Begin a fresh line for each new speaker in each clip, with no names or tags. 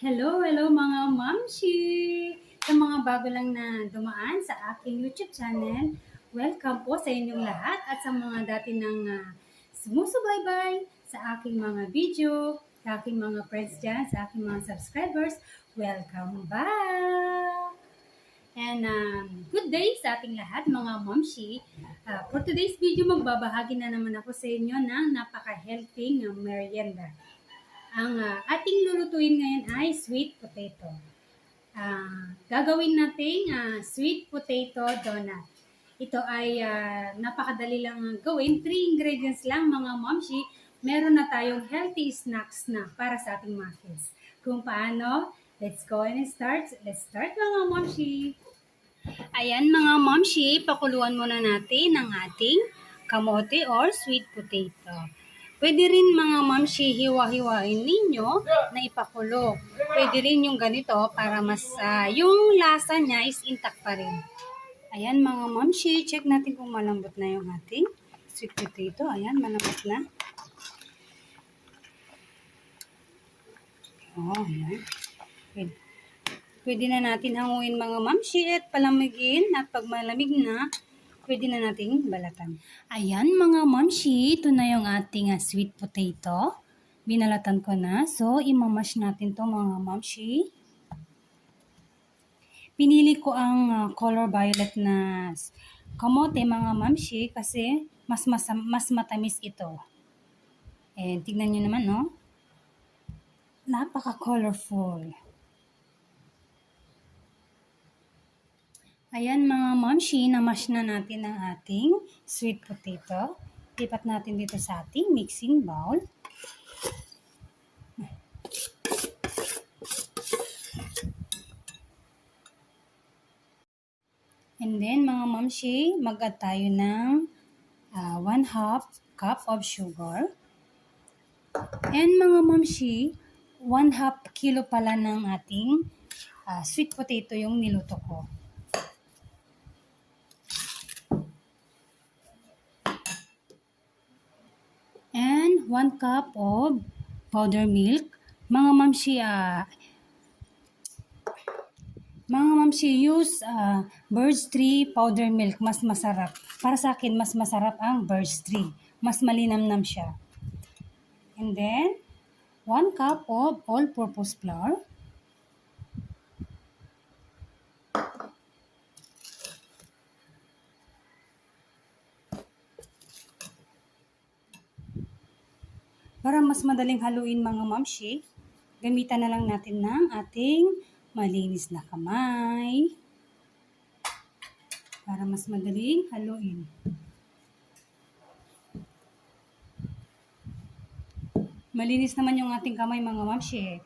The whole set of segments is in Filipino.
Hello mga mamshi! Sa mga bago lang na dumaan sa aking YouTube channel, welcome po sa inyong lahat at sa mga dati nang sumusubaybay sa aking mga video, sa aking mga friends dyan, sa aking mga subscribers, welcome back! And good day sa ating lahat mga mamshi. For today's video, magbabahagi na naman ako sa inyo ng napaka-healthy merienda. Ang ating lulutuin ngayon ay sweet potato. Gagawin natin sweet potato donut. Ito ay napakadali lang gawin. 3 ingredients lang mga momshi. Meron na tayong healthy snacks na para sa ating mga kids. Kung paano, let's go and start. Let's start mga momshi. Ayan mga momshi, pakuluan muna natin ang ating kamote or sweet potato. Pwede rin mga mamshi, hiwa-hiwain ninyo na ipakulo. Pwede rin yung ganito para mas yung lasa niya is intact pa rin. Ayan mga mamshi, check natin kung malambot na yung ating sweet potato. Ayan, malambot na. Oh, ayan. Pwede na natin hanguin mga mamshi at palamigin at pag malamig na, pwede na nating balatan. Ayan mga mamshi, ito na yung ating sweet potato. Binalatan ko na. So, imamash natin to mga mamshi. Pinili ko ang color violet na kamote mga mamshi kasi mas matamis ito. And tignan nyo naman, no? Napaka-colorful. Ayan mga mamshi, namash na natin ang ating sweet potato. Lipat natin dito sa ating mixing bowl. And then mga mamshi, mag-add tayo ng 1/2 cup of sugar. And mga mamshi, 1/2 kilo pala ng ating sweet potato yung niluto ko. And 1 cup of powder milk. Mga mamshi, use Birds 3 powder milk. Mas masarap. Para sa akin, mas masarap ang Birds 3. Mas malinamnam siya. And then, 1 cup of all-purpose flour. Para mas madaling haluin mga mamshi, gamitan na lang natin ng ating malinis na kamay. Para mas madaling haluin. Malinis naman yung ating kamay mga mamshi.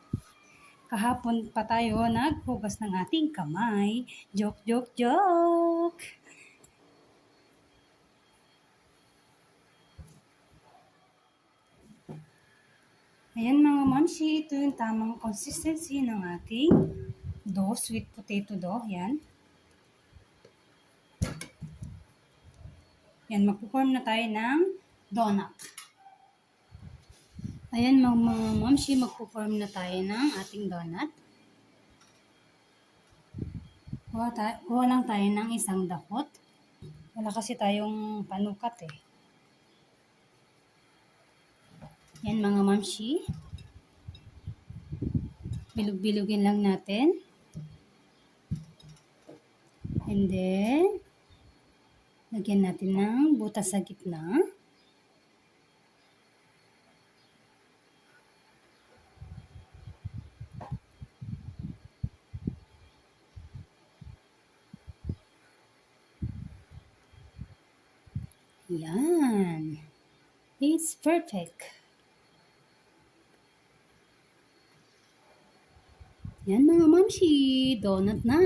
Kahapon pa tayo naghugas ng ating kamay. Joke, joke, joke! Ayan mga mamshi, ito yung tamang consistency ng ating dough, sweet potato dough. Yan. Yan, magpo-form na tayo ng donut. Ayan mga mamshi, magpo-form na tayo ng ating donut. Kuha lang tayo ng isang dakot. Wala kasi tayong panukat eh. Yan mga mamshi. Bilog-bilugin lang natin. And then, lagyan natin ng butas sa gitna. Yan. It's perfect. Yan mga mamshi, donut na.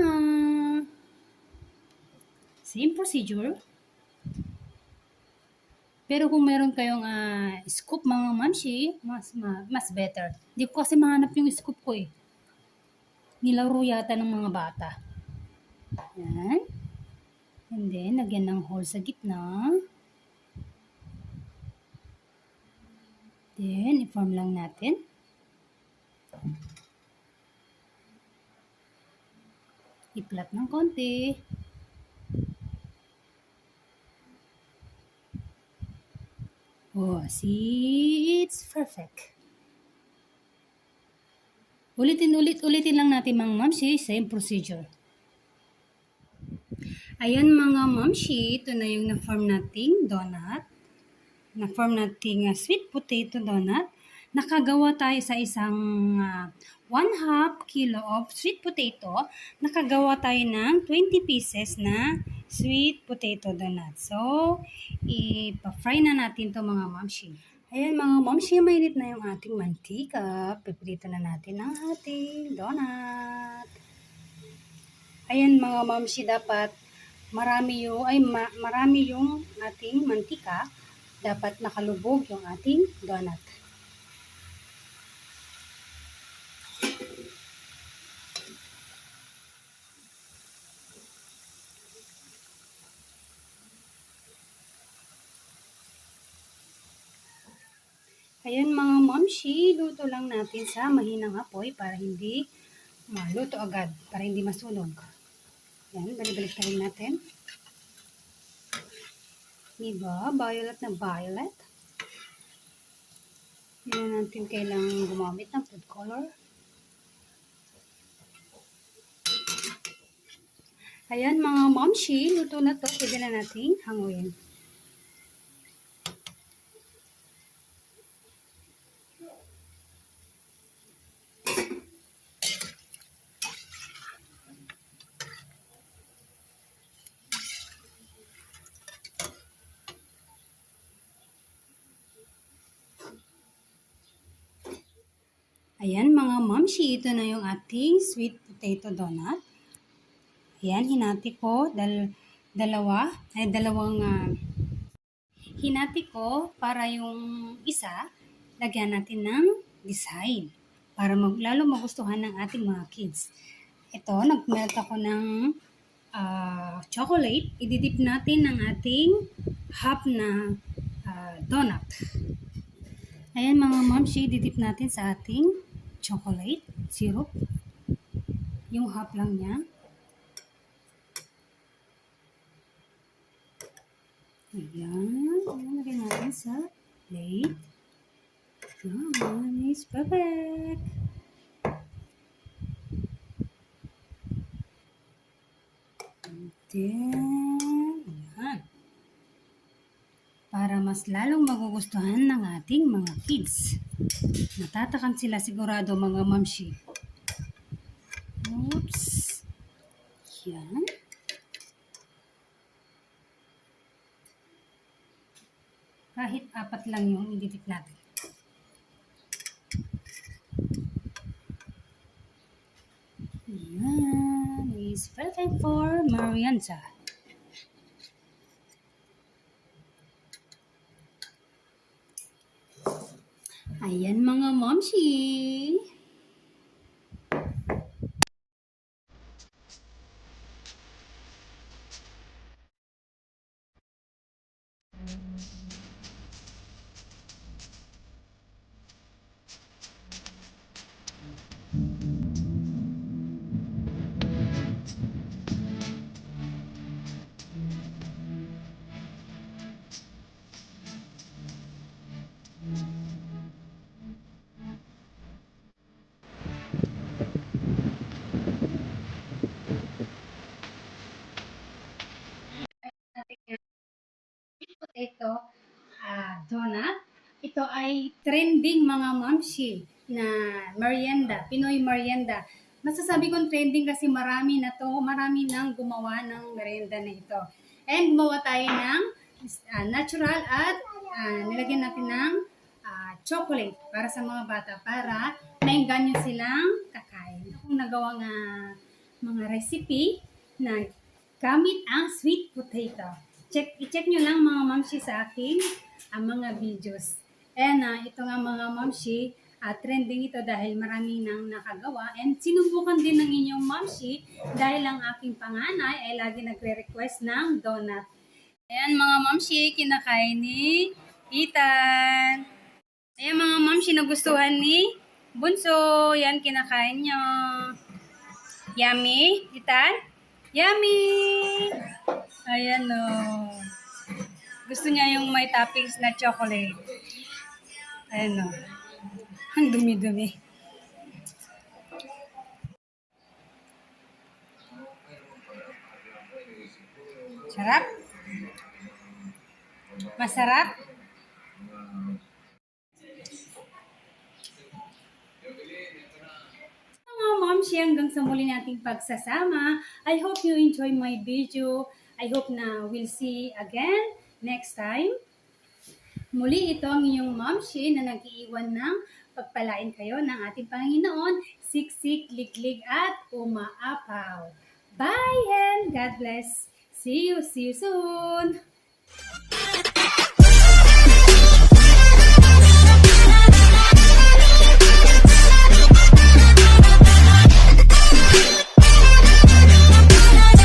Same procedure. Pero kung meron kayong scoop mga mamshi, mas better. Hindi ko kasi mahanap yung scoop ko eh. Nilaro yata ng mga bata. Yan. And then, lagyan ng hole sa gitna. Then, i-form lang natin. I-flat ng konti. Oh, see, it's perfect. Ulitin lang natin mga mamshi, same procedure. Ayan mga mamshi, ito na yung na-form nating donut. Na-form nating sweet potato donut. Nakagawa tayo sa isang 1/2 kilo of sweet potato. Nakagawa tayo ng 20 pieces na sweet potato donut. So, ipa-fry na natin to mga mamshi. Ayan mga mamshi, mainit na yung ating mantika. Pipilitan na natin ang ating donut. Ayan mga mamshi, dapat marami yung ating mantika. Dapat nakalubog yung ating donut. Ayan mga mamshi, luto lang natin sa mahinang apoy para hindi maluto agad, para hindi masunog. Ayan, balik-balik tayo natin. Diba? Violet na violet. Hindi na natin kailangang gumamit ng food color. Ayan mga mamshi, luto na to. Pwede na natin hanguin. Ayan mga mamshi, ito na yung ating sweet potato donut. Ayan, hinati ko dalawang hinati ko para yung isa, lagyan natin ng design para lalo magustuhan ng ating mga kids. Ito, nagmelt ako ng chocolate. Ididip natin ng ating half na donut. Ayan mga mamshi, ididip natin sa ating chocolate syrup. Yung half lang niya. Ayan. Lagyan natin sa plate. Ayan. It's perfect. And then, ayan. Para mas lalong magugustuhan ng ating mga kids. Natatakan sila sigurado mga mamshi. Oops. Yan. Kahit 4 lang yung ididip natin. Yan. Is perfect for merienda. Ayan mga momshi. Potato donut. Ito ay trending mga mamshi na merienda, Pinoy merienda. Masasabi kong trending kasi marami nang gumawa ng merienda na ito. And gumawa tayo ng natural at nilagyan natin ng chocolate para sa mga bata para maengganyo silang kakain. Kung nagawang mga recipe na gamit ang sweet potato. I-check nyo lang mga mamshi sa aking mga videos. And ito nga mga mamshi, trending ito dahil marami nang nakagawa. And sinubukan din ng inyong mamshi dahil ang aking panganay ay lagi nagre-request ng donut. Ayan mga mamshi, kinakain ni Ethan. Ayan mga mamshi, nagustuhan ni Bunso. Yan, kinakain nyo. Yummy? Itan? Yummy! Ayan o. Gusto niya yung may toppings na chocolate. Ayan o. Ang dumi-dumi. Sarap? Masarap? Mga momshi, hanggang sa muli nating pagsasama. I hope you enjoy my video. I hope na we'll see again next time. Muli ito ang inyong momshi na nag-iiwan ng pagpalain kayo ng ating Panginoon, siksik, liglig at umaapaw. Bye and God bless. See you soon.